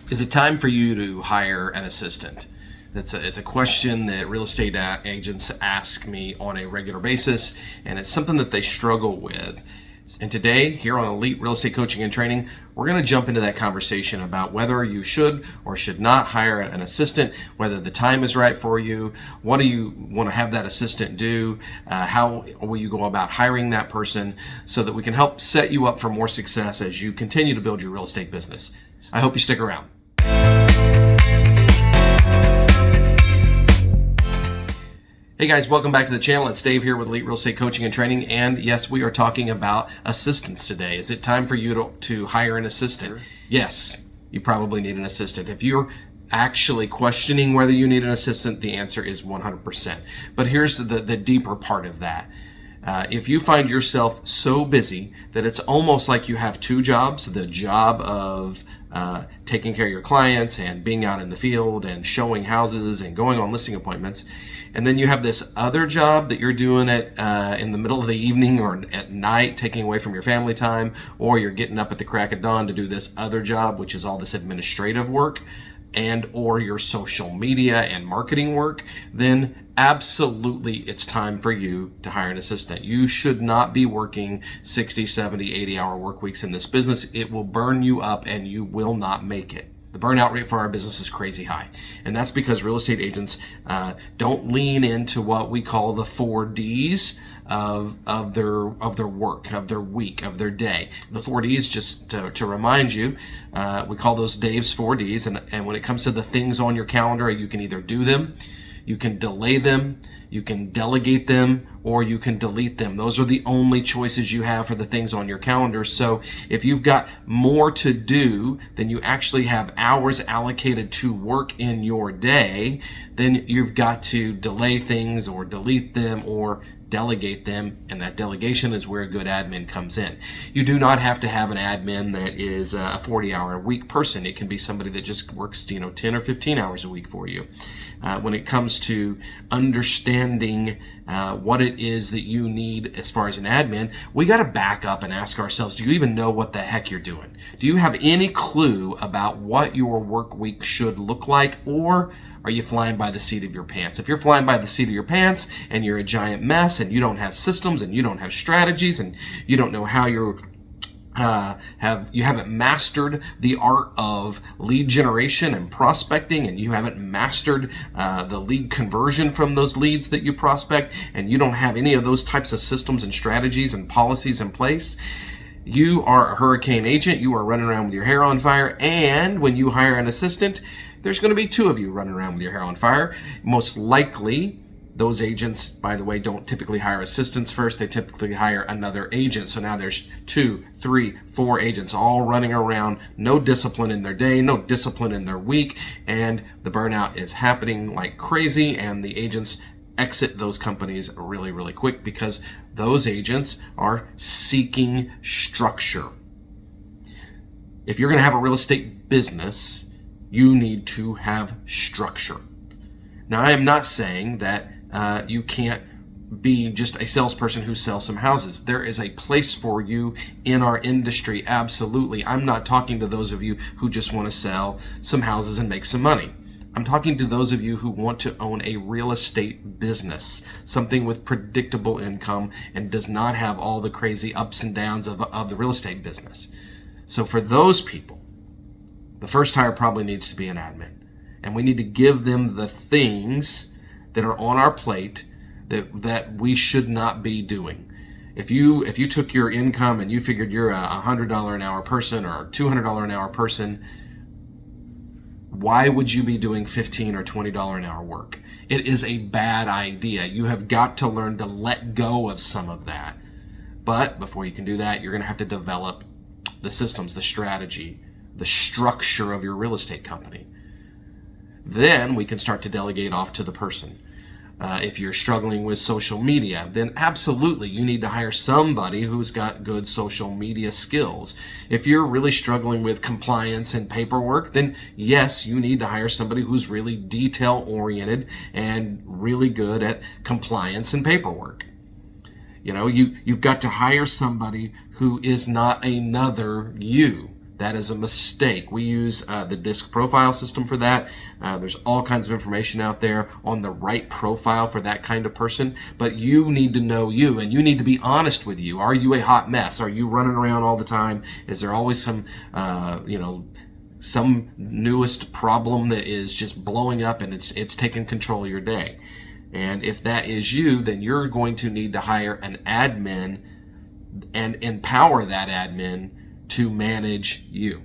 Is it time for you to hire an assistant? It's a question that real estate agents ask me on a regular basis, and it's something that they struggle with. And today, here on Elite Real Estate Coaching and Training, we're going to jump into that conversation about whether you should or should not hire an assistant, whether the time is right for you, what do you want to have that assistant do, how will you go about hiring that person, so that we can help set you up for more success as you continue to build your real estate business. I hope you stick around. Hey guys, welcome back to the channel. It's Dave here with Elite Real Estate Coaching and Training, and yes, we are talking about assistants today. Is it time for you to hire an assistant? Yes, you probably need an assistant. If you're actually questioning whether you need an assistant, the answer is 100%. But here's the deeper part of that. If you find yourself so busy that it's almost like you have two jobs, the job of taking care of your clients and being out in the field and showing houses and going on listing appointments, and then you have this other job that you're doing in the middle of the evening or at night, taking away from your family time, or you're getting up at the crack of dawn to do this other job, which is all this administrative work and or your social media and marketing work, then absolutely it's time for you to hire an assistant. You should not be working 60, 70, 80-hour work weeks in this business. It will burn you up and you will not make it. The burnout rate for our business is crazy high. And that's because real estate agents don't lean into what we call the 4 Ds of their work, of their week, of their day. The 4 Ds, just to remind you, we call those Dave's 4 Ds. And when it comes to the things on your calendar, you can either do them, you can delay them, you can delegate them, or you can delete them. Those are the only choices you have for the things on your calendar. So if you've got more to do than you actually have hours allocated to work in your day, then you've got to delay things or delete them or delegate them, and that delegation is where a good admin comes in. You do not have to have an admin that is a 40-hour-a-week person. It can be somebody that just works 10 or 15 hours a week for you. When it comes to understanding what it is that you need as far as an admin, we got to back up and ask ourselves, do you even know what the heck you're doing? Do you have any clue about what your work week should look like, or are you flying by the seat of your pants? If you're flying by the seat of your pants and you're a giant mess and you don't have systems and you don't have strategies and you don't know how you haven't mastered the art of lead generation and prospecting, and you haven't mastered the lead conversion from those leads that you prospect, and you don't have any of those types of systems and strategies and policies in place, you are a hurricane agent. You are running around with your hair on fire, and when you hire an assistant, there's going to be 2 of you running around with your hair on fire. Most likely, those agents, by the way, don't typically hire assistants first. They typically hire another agent. So now there's 2, 3, 4 agents all running around, no discipline in their day, no discipline in their week, and the burnout is happening like crazy, and the agents exit those companies really, really quick because those agents are seeking structure. If you're going to have a real estate business, you need to have structure. Now, I am not saying that you can't be just a salesperson who sells some houses. There is a place for you in our industry, absolutely. I'm not talking to those of you who just want to sell some houses and make some money. I'm talking to those of you who want to own a real estate business, something with predictable income and does not have all the crazy ups and downs of the real estate business. So for those people, the first hire probably needs to be an admin. And we need to give them the things that are on our plate that we should not be doing. If you took your income and you figured you're a $100 an hour person or a $200 an hour person, why would you be doing $15 or $20 an hour work? It is a bad idea. You have got to learn to let go of some of that. But before you can do that, you're going to have to develop the systems, the strategy, the structure of your real estate company. Then we can start to delegate off to the person. If you're struggling with social media, then absolutely you need to hire somebody who's got good social media skills. If you're really struggling with compliance and paperwork, then yes, you need to hire somebody who's really detail-oriented and really good at compliance and paperwork. You know, you've got to hire somebody who is not another you. That is a mistake. We use the DISC profile system for that. There's all kinds of information out there on the right profile for that kind of person, but you need to know you, and you need to be honest with you. Are you a hot mess? Are you running around all the time? Is there always some, some newest problem that is just blowing up and it's taking control of your day? And if that is you, then you're going to need to hire an admin and empower that admin to manage you.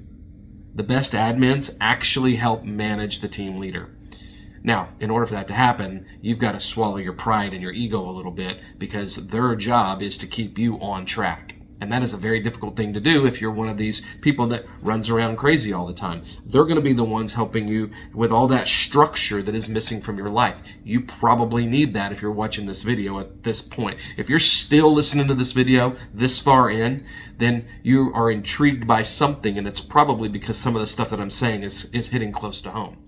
The best admins actually help manage the team leader. Now, in order for that to happen, you've got to swallow your pride and your ego a little bit, because their job is to keep you on track. And that is a very difficult thing to do if you're one of these people that runs around crazy all the time. They're going to be the ones helping you with all that structure that is missing from your life. You probably need that if you're watching this video at this point. If you're still listening to this video this far in, then you are intrigued by something, and it's probably because some of the stuff that I'm saying is hitting close to home.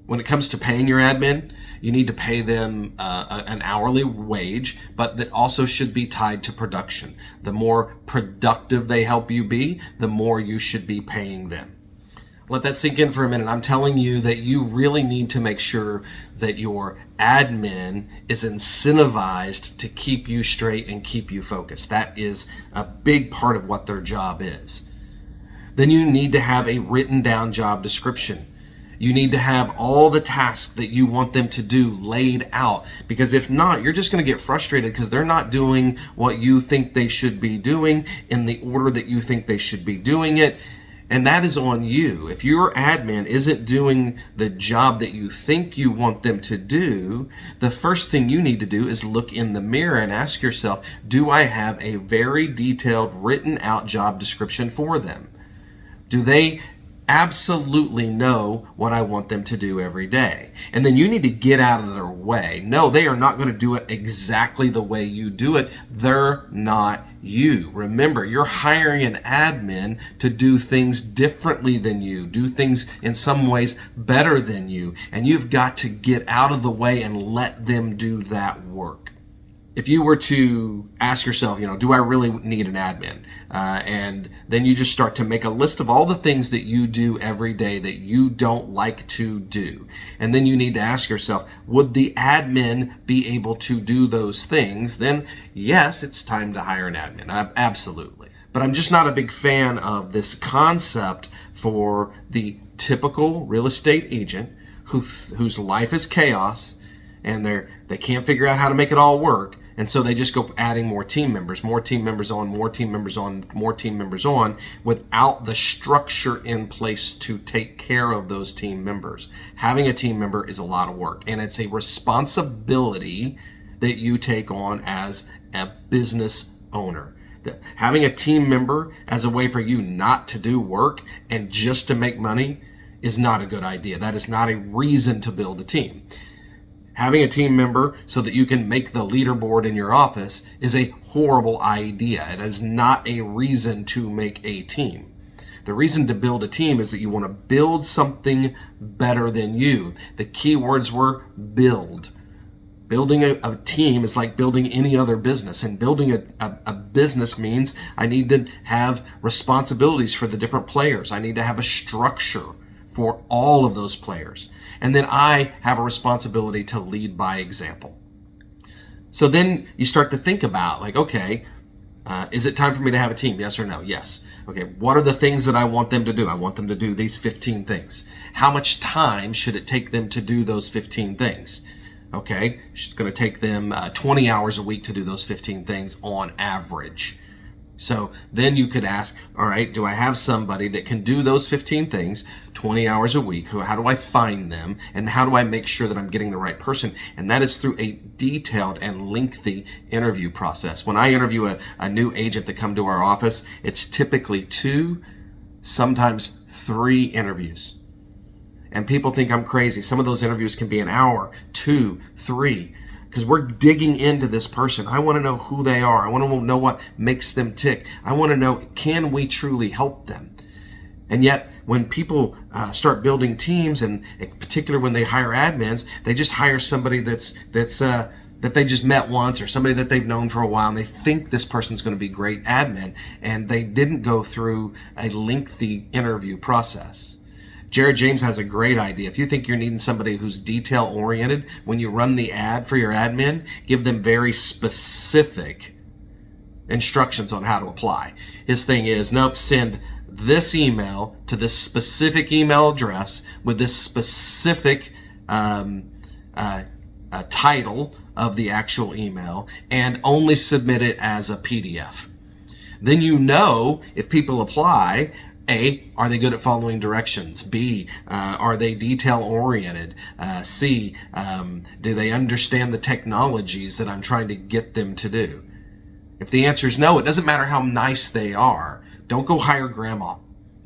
When it comes to paying your admin, you need to pay them an hourly wage, but that also should be tied to production. The more productive they help you be, the more you should be paying them. Let that sink in for a minute. I'm telling you that you really need to make sure that your admin is incentivized to keep you straight and keep you focused. That is a big part of what their job is. Then you need to have a written down job description. You need to have all the tasks that you want them to do laid out, because if not, you're just going to get frustrated because they're not doing what you think they should be doing in the order that you think they should be doing it. And that is on you. If your admin isn't doing the job that you think you want them to do, the first thing you need to do is look in the mirror and ask yourself, do I have a very detailed written out job description for them? Do they absolutely know what I want them to do every day? And then you need to get out of their way. No, they are not going to do it exactly the way you do it. They're not you. Remember, you're hiring an admin to do things differently than you, do things in some ways better than you, and you've got to get out of the way and let them do that work. If you were to ask yourself, do I really need an admin? And then you just start to make a list of all the things that you do every day that you don't like to do. And then you need to ask yourself, would the admin be able to do those things? Then yes, it's time to hire an admin. Absolutely. But I'm just not a big fan of this concept for the typical real estate agent whose life is chaos, and they can't figure out how to make it all work. And so they just go adding more team members on, more team members on, more team members on, without the structure in place to take care of those team members. Having a team member is a lot of work, and it's a responsibility that you take on as a business owner. Having a team member as a way for you not to do work and just to make money is not a good idea. That is not a reason to build a team. Having a team member so that you can make the leaderboard in your office is a horrible idea. It is not a reason to make a team. The reason to build a team is that you want to build something better than you. The key words were build. Building a team is like building any other business, and building a business means I need to have responsibilities for the different players. I need to have a structure for all of those players. And then I have a responsibility to lead by example. So then you start to think about, okay, is it time for me to have a team? Yes or no? Yes. Okay, what are the things that I want them to do? I want them to do these 15 things. How much time should it take them to do those 15 things? Okay, it's going to take them 20 hours a week to do those 15 things on average. So then you could ask, all right, do I have somebody that can do those 15 things 20 hours a week? How do I find them? And how do I make sure that I'm getting the right person? And that is through a detailed and lengthy interview process. When I interview a new agent that come to our office, it's typically 2, sometimes 3 interviews. And people think I'm crazy. Some of those interviews can be an hour, 2, 3. Because we're digging into this person. I want to know who they are. I want to know what makes them tick. I want to know, can we truly help them? And yet, when people start building teams, and in particular when they hire admins, they just hire somebody that's that they just met once or somebody that they've known for a while, and they think this person's going to be great admin, and they didn't go through a lengthy interview process. Jared James has a great idea. If you think you're needing somebody who's detail oriented, when you run the ad for your admin, give them very specific instructions on how to apply. His thing is, nope, send this email to this specific email address with this specific title of the actual email, and only submit it as a PDF. Then you know if people apply, A, are they good at following directions? B, are they detail oriented? C, do they understand the technologies that I'm trying to get them to do? If the answer is no, it doesn't matter how nice they are. Don't go hire grandma.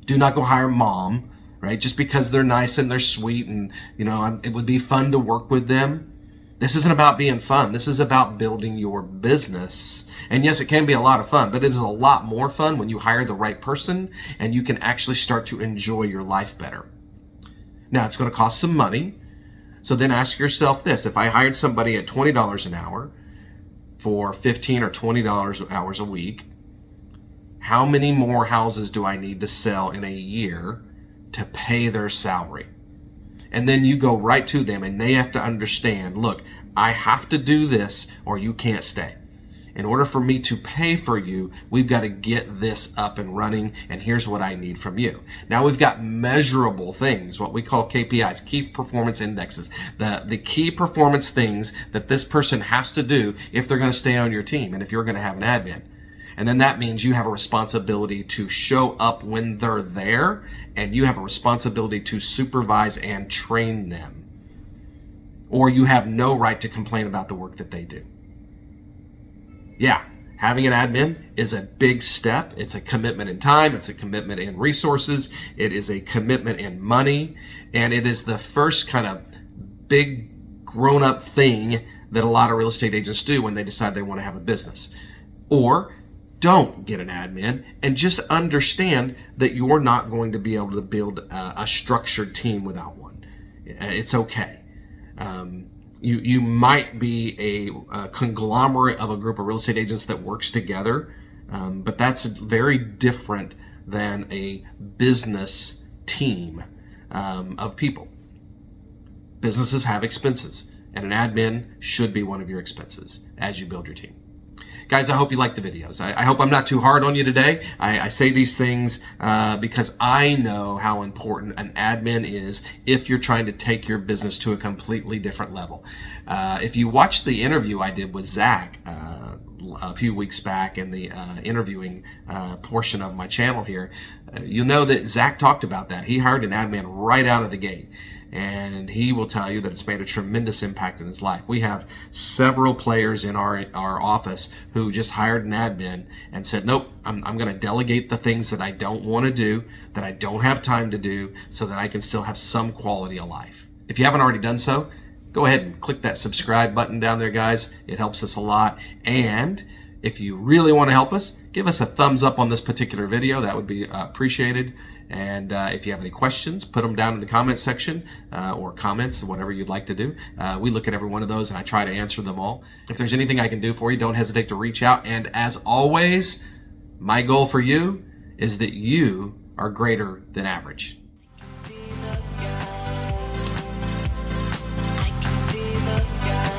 Do not go hire mom, right? Just because they're nice and they're sweet and, it would be fun to work with them. This isn't about being fun. This is about building your business. And yes, it can be a lot of fun, but it is a lot more fun when you hire the right person and you can actually start to enjoy your life better. Now, it's going to cost some money. So then ask yourself this: if I hired somebody at $20 an hour for $15 or $20 hours a week, how many more houses do I need to sell in a year to pay their salary? And then you go right to them and they have to understand, look, I have to do this or you can't stay. In order for me to pay for you, we've got to get this up and running, and here's what I need from you. Now we've got measurable things, what we call KPIs, key performance indexes, the key performance things that this person has to do if they're going to stay on your team and if you're going to have an admin. And then that means you have a responsibility to show up when they're there, and you have a responsibility to supervise and train them. Or you have no right to complain about the work that they do. Yeah, having an admin is a big step. It's a commitment in time. It's a commitment in resources. It is a commitment in money. And it is the first kind of big grown-up thing that a lot of real estate agents do when they decide they want to have a business. Or don't get an admin and just understand that you're not going to be able to build a structured team without one. It's okay. You might be a conglomerate of a group of real estate agents that works together, but that's very different than a business team of people. Businesses have expenses, and an admin should be one of your expenses as you build your team. Guys, I hope you like the videos. I hope I'm not too hard on you today. I say these things because I know how important an admin is if you're trying to take your business to a completely different level. If you watched the interview I did with Zach a few weeks back in the interviewing portion of my channel here, you'll know that Zach talked about that. He hired an admin right out of the gate. And he will tell you that it's made a tremendous impact in his life. We have several players in our office who just hired an admin and said, nope, I'm going to delegate the things that I don't want to do, that I don't have time to do, so that I can still have some quality of life. If you haven't already done so, go ahead and click that subscribe button down there, guys. It helps us a lot. And if you really want to help us, give us a thumbs up on this particular video. That would be appreciated. And if you have any questions, put them down in the comments section or comments, whatever you'd like to do. We look at every one of those and I try to answer them all. If there's anything I can do for you, don't hesitate to reach out. And as always, my goal for you is that you are greater than average. I can see the skies.